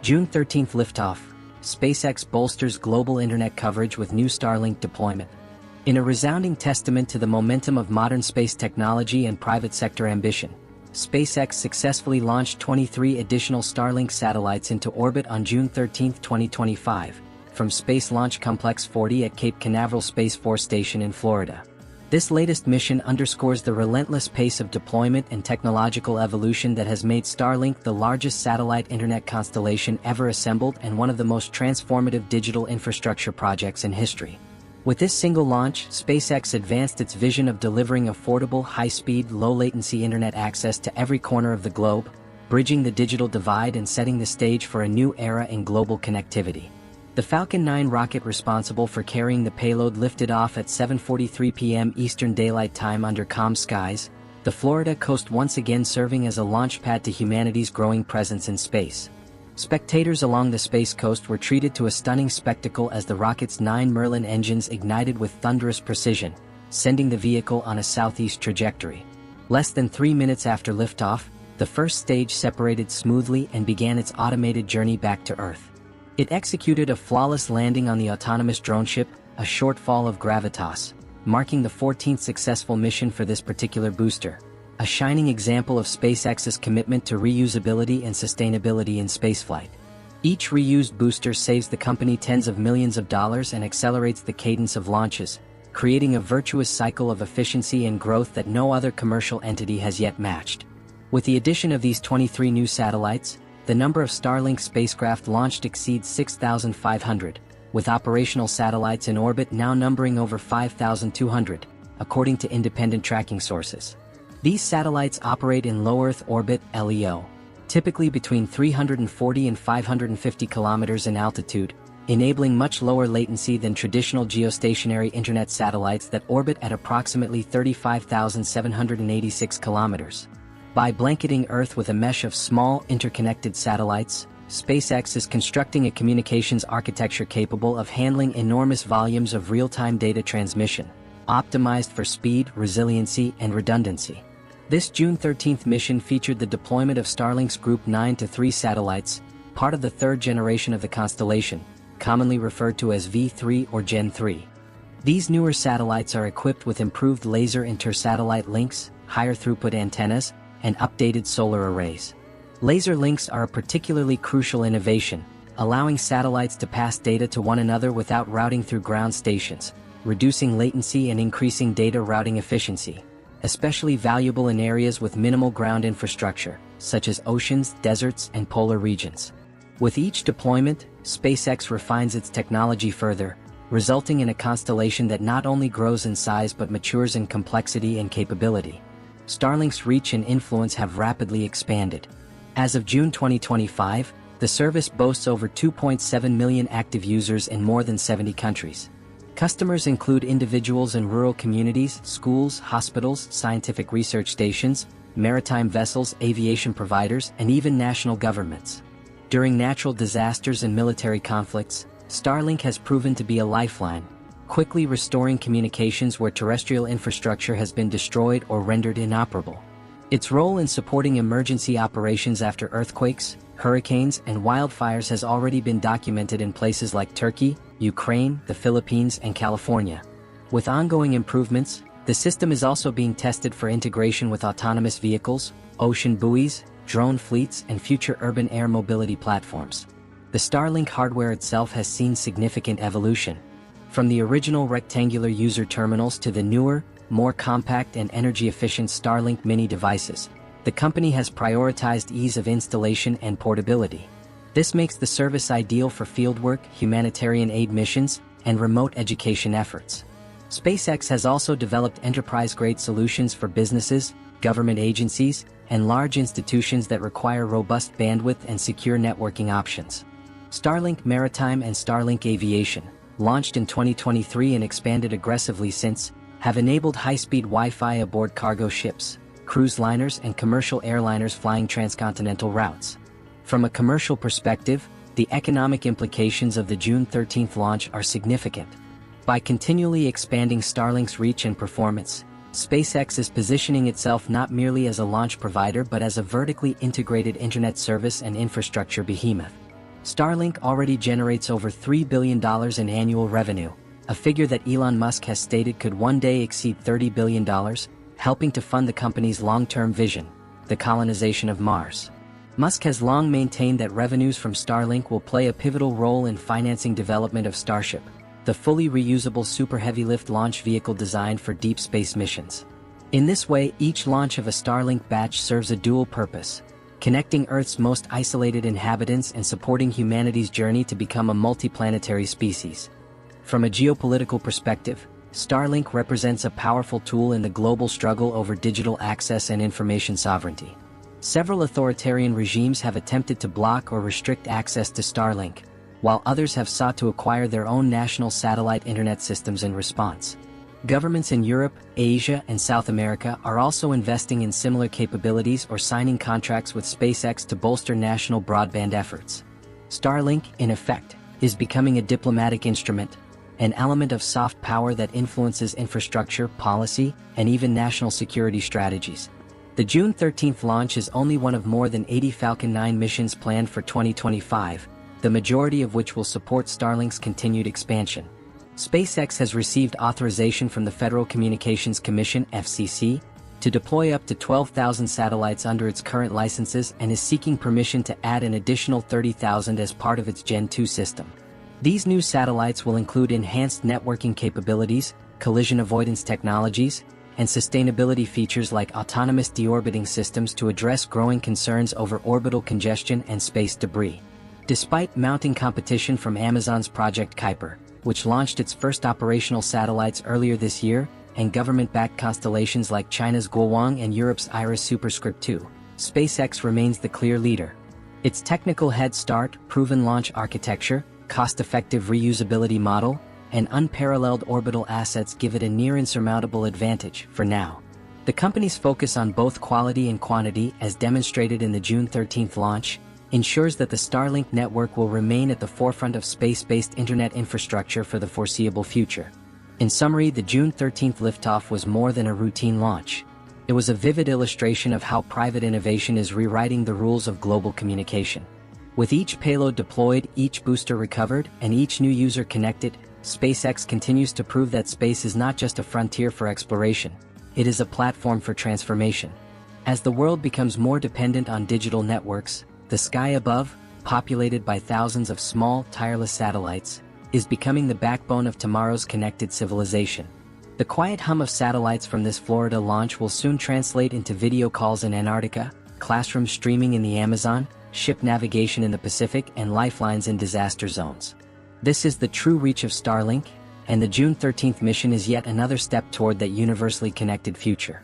June 13th liftoff. SpaceX bolsters global internet coverage with new Starlink deployment. In a resounding testament to the momentum of modern space technology and private sector ambition, SpaceX successfully launched 23 additional Starlink satellites into orbit on June 13, 2025, from Space Launch Complex 40 at Cape Canaveral Space Force Station in Florida. This latest mission underscores the relentless pace of deployment and technological evolution that has made Starlink the largest satellite internet constellation ever assembled and one of the most transformative digital infrastructure projects in history. With this single launch, SpaceX advanced its vision of delivering affordable, high-speed, low-latency internet access to every corner of the globe, bridging the digital divide and setting the stage for a new era in global connectivity. The Falcon 9 rocket responsible for carrying the payload lifted off at 7:43 p.m. Eastern Daylight Time under calm skies, the Florida coast once again serving as a launch pad to humanity's growing presence in space. Spectators along the space coast were treated to a stunning spectacle as the rocket's 9 Merlin engines ignited with thunderous precision, sending the vehicle on a southeast trajectory. Less than 3 minutes after liftoff, the first stage separated smoothly and began its automated journey back to Earth. It executed a flawless landing on the autonomous drone ship, a shortfall of gravitas, marking the 14th successful mission for this particular booster, a shining example of SpaceX's commitment to reusability and sustainability in spaceflight. Each reused booster saves the company tens of millions of dollars and accelerates the cadence of launches, creating a virtuous cycle of efficiency and growth that no other commercial entity has yet matched. With the addition of these 23 new satellites, the number of Starlink spacecraft launched exceeds 6,500, with operational satellites in orbit now numbering over 5,200, according to independent tracking sources. These satellites operate in low Earth orbit (LEO), typically between 340 and 550 kilometers in altitude, enabling much lower latency than traditional geostationary internet satellites that orbit at approximately 35,786 kilometers. By blanketing Earth with a mesh of small, interconnected satellites, SpaceX is constructing a communications architecture capable of handling enormous volumes of real-time data transmission, optimized for speed, resiliency, and redundancy. This June 13th mission featured the deployment of Starlink's Group 9 to 3 satellites, part of the third generation of the constellation, commonly referred to as V3 or Gen 3. These newer satellites are equipped with improved laser inter-satellite links, higher throughput antennas, and updated solar arrays. Laser links are a particularly crucial innovation, allowing satellites to pass data to one another without routing through ground stations, reducing latency and increasing data routing efficiency, especially valuable in areas with minimal ground infrastructure, such as oceans, deserts, and polar regions. With each deployment, SpaceX refines its technology further, resulting in a constellation that not only grows in size but matures in complexity and capability. Starlink's reach and influence have rapidly expanded. As of June 2025, the service boasts over 2.7 million active users in more than 70 countries. Customers include individuals in rural communities, schools, hospitals, scientific research stations, maritime vessels, aviation providers, and even national governments. During natural disasters and military conflicts, Starlink has proven to be a lifeline, quickly restoring communications where terrestrial infrastructure has been destroyed or rendered inoperable. Its role in supporting emergency operations after earthquakes, hurricanes, and wildfires has already been documented in places like Turkey, Ukraine, the Philippines, and California. With ongoing improvements, the system is also being tested for integration with autonomous vehicles, ocean buoys, drone fleets, and future urban air mobility platforms. The Starlink hardware itself has seen significant evolution. From the original rectangular user terminals to the newer, more compact and energy-efficient Starlink mini devices, the company has prioritized ease of installation and portability. This makes the service ideal for fieldwork, humanitarian aid missions, and remote education efforts. SpaceX has also developed enterprise-grade solutions for businesses, government agencies, and large institutions that require robust bandwidth and secure networking options. Starlink Maritime and Starlink Aviation, launched in 2023 and expanded aggressively since, have enabled high-speed Wi-Fi aboard cargo ships, cruise liners, and commercial airliners flying transcontinental routes. From a commercial perspective, the economic implications of the June 13th launch are significant. By continually expanding Starlink's reach and performance, SpaceX is positioning itself not merely as a launch provider but as a vertically integrated internet service and infrastructure behemoth. Starlink already generates over $3 billion in annual revenue, a figure that Elon Musk has stated could one day exceed $30 billion, helping to fund the company's long-term vision, the colonization of Mars. Musk has long maintained that revenues from Starlink will play a pivotal role in financing development of Starship, the fully reusable super heavy-lift launch vehicle designed for deep space missions. In this way, each launch of a Starlink batch serves a dual purpose: connecting Earth's most isolated inhabitants and supporting humanity's journey to become a multiplanetary species. From a geopolitical perspective, Starlink represents a powerful tool in the global struggle over digital access and information sovereignty. Several authoritarian regimes have attempted to block or restrict access to Starlink, while others have sought to acquire their own national satellite internet systems in response. Governments in Europe, Asia, and South America are also investing in similar capabilities or signing contracts with SpaceX to bolster national broadband efforts. Starlink, in effect, is becoming a diplomatic instrument, an element of soft power that influences infrastructure, policy, and even national security strategies. The June 13th launch is only one of more than 80 Falcon 9 missions planned for 2025, the majority of which will support Starlink's continued expansion. SpaceX has received authorization from the Federal Communications Commission (FCC) to deploy up to 12,000 satellites under its current licenses and is seeking permission to add an additional 30,000 as part of its Gen 2 system. These new satellites will include enhanced networking capabilities, collision avoidance technologies, and sustainability features like autonomous deorbiting systems to address growing concerns over orbital congestion and space debris. Despite mounting competition from Amazon's Project Kuiper, which launched its first operational satellites earlier this year, and government-backed constellations like China's Guowang and Europe's Iris Superscript 2, SpaceX remains the clear leader. Its technical head start, proven launch architecture, cost-effective reusability model, and unparalleled orbital assets give it a near-insurmountable advantage for now. The company's focus on both quality and quantity, as demonstrated in the June 13th launch, ensures that the Starlink network will remain at the forefront of space-based internet infrastructure for the foreseeable future. In summary, the June 13th liftoff was more than a routine launch. It was a vivid illustration of how private innovation is rewriting the rules of global communication. With each payload deployed, each booster recovered, and each new user connected, SpaceX continues to prove that space is not just a frontier for exploration, it is a platform for transformation. As the world becomes more dependent on digital networks, the sky above, populated by thousands of small, tireless satellites, is becoming the backbone of tomorrow's connected civilization. The quiet hum of satellites from this Florida launch will soon translate into video calls in Antarctica, classroom streaming in the Amazon, ship navigation in the Pacific, and lifelines in disaster zones. This is the true reach of Starlink, and the June 13th mission is yet another step toward that universally connected future.